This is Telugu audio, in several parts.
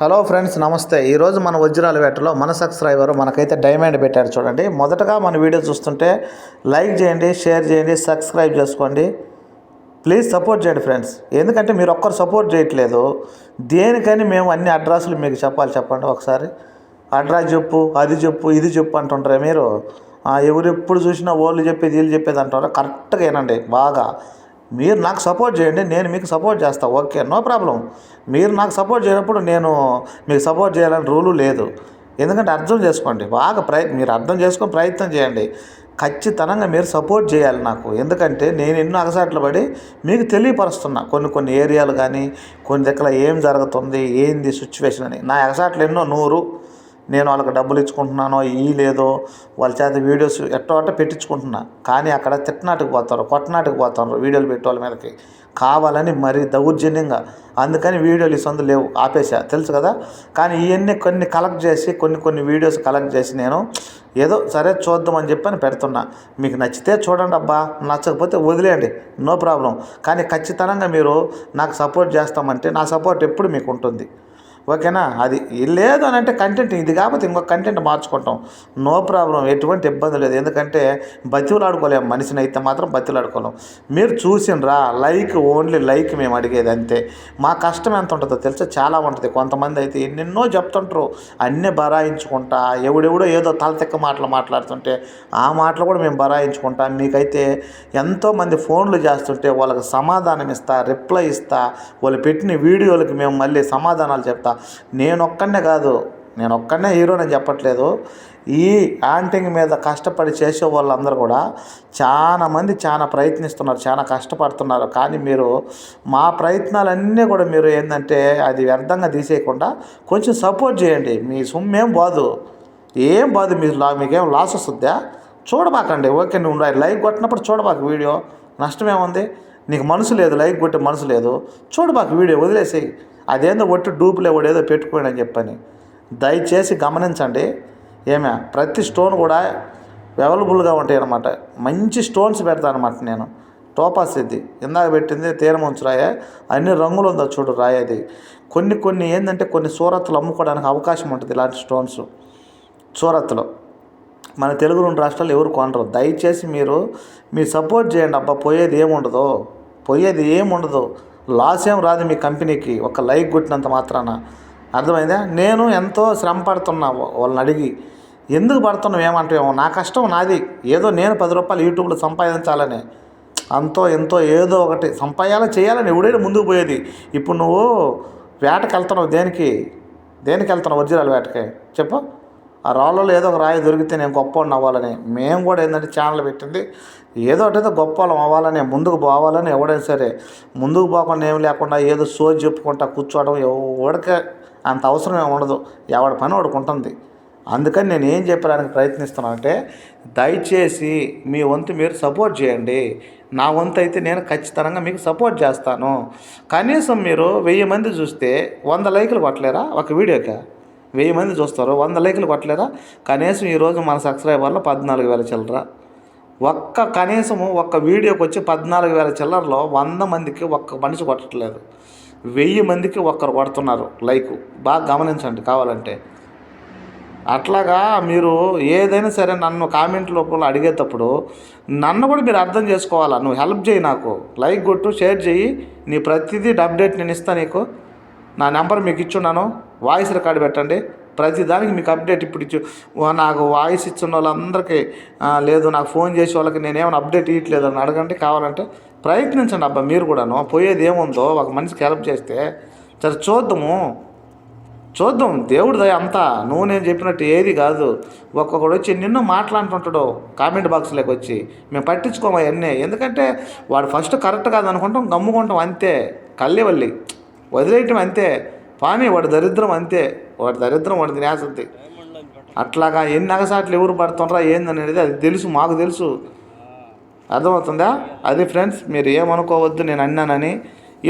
హలో ఫ్రెండ్స్, నమస్తే. ఈరోజు మన వజ్రాల వేటలో మన సబ్స్క్రైబర్ మనకైతే డైమండ్ పెట్టారు చూడండి. మొదటగా మన వీడియో చూస్తుంటే లైక్ చేయండి, షేర్ చేయండి, సబ్స్క్రైబ్ చేసుకోండి. ప్లీజ్ సపోర్ట్ చేయండి ఫ్రెండ్స్. ఎందుకంటే మీరు ఒక్కరు సపోర్ట్ చేయట్లేదు. దేనికని మేము అన్ని అడ్రస్లు మీకు చెప్పండి ఒకసారి. అడ్రస్ చెప్పు, అది చెప్పు, ఇది చెప్పు అంటుంటారే మీరు. ఎవరు ఎప్పుడు చూసినా వాళ్ళు చెప్పేది వీళ్ళు చెప్పేది అంటారు. కరెక్ట్గా వినండి బాగా. మీరు నాకు సపోర్ట్ చేయండి, నేను మీకు సపోర్ట్ చేస్తాను. Okay, no problem. మీరు నాకు సపోర్ట్ చేయనప్పుడు నేను మీకు సపోర్ట్ చేయాలని రూలు లేదు. ఎందుకంటే అర్థం చేసుకోండి బాగా. మీరు అర్థం చేసుకొని ప్రయత్నం చేయండి. ఖచ్చితంగా మీరు సపోర్ట్ చేయాలి నాకు. ఎందుకంటే నేను ఎన్నో అగసాట్లు పడి మీకు తెలియపరుస్తున్నా కొన్ని ఏరియాలు కానీ కొన్ని దగ్గర ఏం జరుగుతుంది, ఏంది సిచ్యువేషన్ అని. నా అగసాట్లు ఎన్నో 100. నేను వాళ్ళకి డబ్బులు ఇచ్చుకుంటున్నానో లేదో వాళ్ళ చేత వీడియోస్ ఎట్టో పెట్టించుకుంటున్నా. కానీ అక్కడ తిట్టనాటికి పోతారు, కొట్టనాటికి పోతారు వీడియోలు పెట్టే వాళ్ళ మీదకి కావాలని మరీ దౌర్జన్యంగా. అందుకని వీడియోలు ఈ సందు లేవు, ఆపేసా, తెలుసు కదా. కానీ ఇవన్నీ కొన్ని కలెక్ట్ చేసి కొన్ని వీడియోస్ కలెక్ట్ చేసి నేను ఏదో సరే చూద్దామని చెప్పని పెడుతున్నా. మీకు నచ్చితే చూడండి అబ్బా, నచ్చకపోతే వదిలేయండి, నో ప్రాబ్లం. కానీ ఖచ్చితంగా మీరు నాకు సపోర్ట్ చేస్తామంటే నా సపోర్ట్ ఎప్పుడు మీకు ఉంటుంది. ఓకేనా? అది లేదు అని అంటే కంటెంట్ ఇది కాకపోతే ఇంకొక కంటెంట్ మార్చుకుంటాం, నో ప్రాబ్లం. ఎటువంటి ఇబ్బంది లేదు. ఎందుకంటే బతిలాడుకోలేము, మనిషిని అయితే మాత్రం బతిలాడుకోలేం. మీరు చూసినరా ఓన్లీ లైక్ మేము అడిగేది అంతే. మా కష్టం ఎంత ఉంటుందో తెలుసా? చాలా ఉంటుంది. కొంతమంది అయితే ఎన్నెన్నో చెప్తుంటారు, అన్నీ బరాయించుకుంటా, ఎవడెవడో ఏదో తలతెక్క మాటలు మాట్లాడుతుంటే ఆ మాటలు కూడా మేము బరాయించుకుంటాం. మీకైతే ఎంతోమంది ఫోన్లు చేస్తుంటే వాళ్ళకి సమాధానం ఇస్తా, రిప్లై ఇస్తా, వాళ్ళు పెట్టిన వీడియోలకి మేము మళ్ళీ సమాధానాలు చెప్తా. నేను ఒక్కడనే హీరోని చెప్పట్లేదు. ఈ యాంటింగ్ మీద కష్టపడి చేసే వాళ్ళందరూ కూడా చాలా ప్రయత్నిస్తున్నారు, చాలా కష్టపడుతున్నారు. కానీ మీరు మా ప్రయత్నాలన్నీ కూడా మీరు ఏంటంటే అది వ్యర్థంగా తీసేయకుండా కొంచెం సపోర్ట్ చేయండి. మీ సొమ్మేం బాదు, ఏం బాదు, మీకేం లాస్ వస్తుందా? చూడబాకండి. ఓకే, నువ్వు లైక్ కొట్టినప్పుడు చూడబాకు వీడియో, నష్టమేముంది? నీకు మనసు లేదు, లైక్ కొట్టే మనసు లేదు, చూడబాకు వీడియో, వదిలేసేయి. అదేందో ఒట్టి డూపులే ఏదో పెట్టుకోండి చెప్పని దయచేసి గమనించండి. ప్రతి స్టోన్ కూడా అవైలబుల్గా ఉంటాయి అన్నమాట. మంచి స్టోన్స్ పెడతాను అనమాట నేను. టోపాస్ ఇది ఇందాక పెట్టింది తీరమంచు రాయే, అన్ని రంగులు ఉందో చూడు రాయేది. కొన్ని ఏంటంటే కొన్ని సూరత్తులు అమ్ముకోవడానికి అవకాశం ఉంటుంది. ఇలాంటి స్టోన్స్ సూరత్లో మన తెలుగు 2 రాష్ట్రాలు ఎవరు కొనరు. దయచేసి మీరు సపోర్ట్ చేయండి అబ్బా. పోయేది ఏముండదు, లాస్ ఏం రాదు మీ కంపెనీకి ఒక లైక్ కొట్టినంత మాత్రాన. అర్థమైందా? నేను ఎంతో శ్రమ పడుతున్నా వాళ్ళని అడిగి. ఎందుకు పడుతున్నావు ఏమంటావేమో, నా కష్టం నాది. ఏదో నేను 10 రూపాయలు యూట్యూబ్లో సంపాదించాలని, ఎంతో ఏదో ఒకటి చేయాలని ఎవడైనా ముందుకు పోయేది. ఇప్పుడు నువ్వు వేటకి వెళ్తున్నావు, దేనికి వెళ్తున్నావు? ఒరిజినల్ వేటకి చెప్పు. ఆ రాళ్ళలో ఏదో ఒక రాయి దొరికితే నేను గొప్పవాడిని అవ్వాలని. మేము కూడా ఏంటంటే ఛానల్ పెట్టింది ఏదో ఒకటైతే గొప్పవాళ్ళం అవ్వాలని, ముందుకు పోవాలని. ఎవడైనా సరే ముందుకు పోకుండా ఏం లేకుండా ఏదో సోది చెప్పుకుంటా కూర్చోవడం ఎవడికే అంత అవసరం ఏమి ఉండదు. ఎవడి పని వాడికి ఉంటుంది. అందుకని నేను ఏం చెప్పడానికి ప్రయత్నిస్తున్నానంటే దయచేసి మీ వంతు మీరు సపోర్ట్ చేయండి. నా వంతు అయితే నేను ఖచ్చితంగా మీకు సపోర్ట్ చేస్తాను. కనీసం మీరు 1000 మంది చూస్తే 100 లైకులు కొట్టలేరా? ఒక వీడియోకి 1000 మంది చూస్తారు, 100 లైకులు కొట్టలేరా? కనీసం ఈరోజు మన సబ్స్క్రైబర్లో 14,000 చిల్లర. కనీసము ఒక్క వీడియోకి వచ్చి 14,000 చిల్లరలో 100 మందికి ఒక్క మనిషి కొట్టట్లేదు. 1000 మందికి ఒక్కరు కొడుతున్నారు లైకు. బాగా గమనించండి కావాలంటే. అట్లాగా మీరు ఏదైనా సరే నన్ను కామెంట్ రూపంలో అడిగేటప్పుడు నన్ను కూడా మీరు అర్థం చేసుకోవాలా. నువ్వు హెల్ప్ చేయి, నాకు లైక్ కొట్టు, షేర్ చేయి. నీ ప్రతిదీ అప్డేట్ నేను ఇస్తాను నీకు. నా నెంబర్ మీకు ఇచ్చున్నాను, వాయిస్ రికార్డు పెట్టండి. ప్రతిదానికి మీకు అప్డేట్ ఇప్పుడు నాకు వాయిస్ ఇచ్చిన వాళ్ళందరికీ లేదు, నాకు ఫోన్ చేసే వాళ్ళకి నేనేమైనా అప్డేట్ ఇవ్వట్లేదు అని అడగండి. కావాలంటే ప్రయత్నించండి అబ్బా. మీరు కూడాను పోయేది ఏముందో ఒక మనిషికి హెల్ప్ చేస్తే సరే చూద్దాం. దేవుడి దయ అంతా. నేను చెప్పినట్టు ఏది కాదు. ఒక్కొక్కడు వచ్చి నిన్ను మాట్లాడుతుంటాడు కామెంట్ బాక్స్లోకి వచ్చి. మేము పట్టించుకోము అవన్నీ. ఎందుకంటే వాడు ఫస్ట్ కరెక్ట్ కాదు అనుకుంటాం, గమ్ముకుంటాం అంతే. కళ్ళేవల్లి వదిలేయటం అంతే. పానీ వాడి దరిద్రం అంతే. వాడి తినేస్తుంది. అట్లాగా ఎన్ని అగసాట్లు ఎవరు పడుతుండ్రా ఏందనేది అది తెలుసు, మాకు తెలుసు. అర్థమవుతుందా? అది ఫ్రెండ్స్, మీరు ఏమనుకోవద్దు నేను అన్నానని.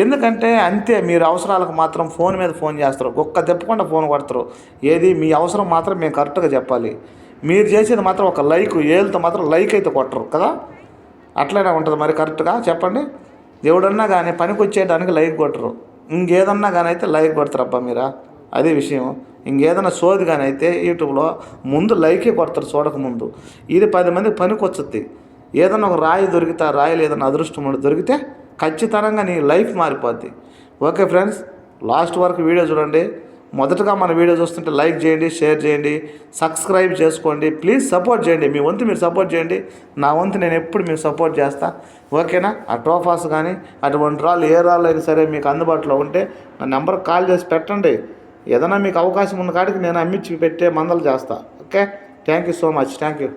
ఎందుకంటే అంతే, మీరు అవసరాలకు మాత్రం ఫోన్ మీద ఫోన్ చేస్తారు, ఒక్క తిప్పకుండా ఫోన్ కొడతారు. ఏది మీ అవసరం మాత్రం మేము కరెక్ట్గా చెప్పాలి. మీరు చేసేది మాత్రం ఒక లైక్, ఏళ్ళతో మాత్రం లైక్ అయితే కొట్టరు కదా. అట్లనే ఉంటుంది మరి. కరెక్ట్గా చెప్పండి. ఎవడన్నా కానీ పనికి వచ్చేయడానికి లైక్ కొట్టరు, ఇంకేదన్నా కానీ అయితే లైక్ కొడతారు అబ్బా మీరా. అదే విషయం. ఇంకేదైనా సోది కానీ అయితే యూట్యూబ్లో ముందు లైకే కొడతారు చూడకముందు. ఇది 10 మందికి పనికొచ్చుద్ది. ఏదైనా ఒక రాయి దొరికితే ఆ రాయిలో ఏదైనా అదృష్టం దొరికితే ఖచ్చితంగా నీ లైఫ్ మారిపోద్ది. ఓకే ఫ్రెండ్స్, లాస్ట్ వరకు వీడియో చూడండి. మొదటగా మన వీడియో చూస్తుంటే లైక్ చేయండి, షేర్ చేయండి, సబ్స్క్రైబ్ చేసుకోండి. ప్లీజ్ సపోర్ట్ చేయండి. మీ వంతు మీరు సపోర్ట్ చేయండి. నా వంతు నేను ఎప్పుడు మీకు సపోర్ట్ చేస్తా. ఓకేనా? ఆ ట్రోఫాస్ కానీ అటువంటి రాళ్ళు ఏ రాళ్ళు అయినా సరే మీకు అందుబాటులో ఉంటే నా నెంబర్కి కాల్ చేసి పెట్టండి. ఏదైనా మీకు అవకాశం ఉన్న కాడికి నేను అమ్మించి పెట్టే మందలు చేస్తా. Okay, thank you so much. Thank you.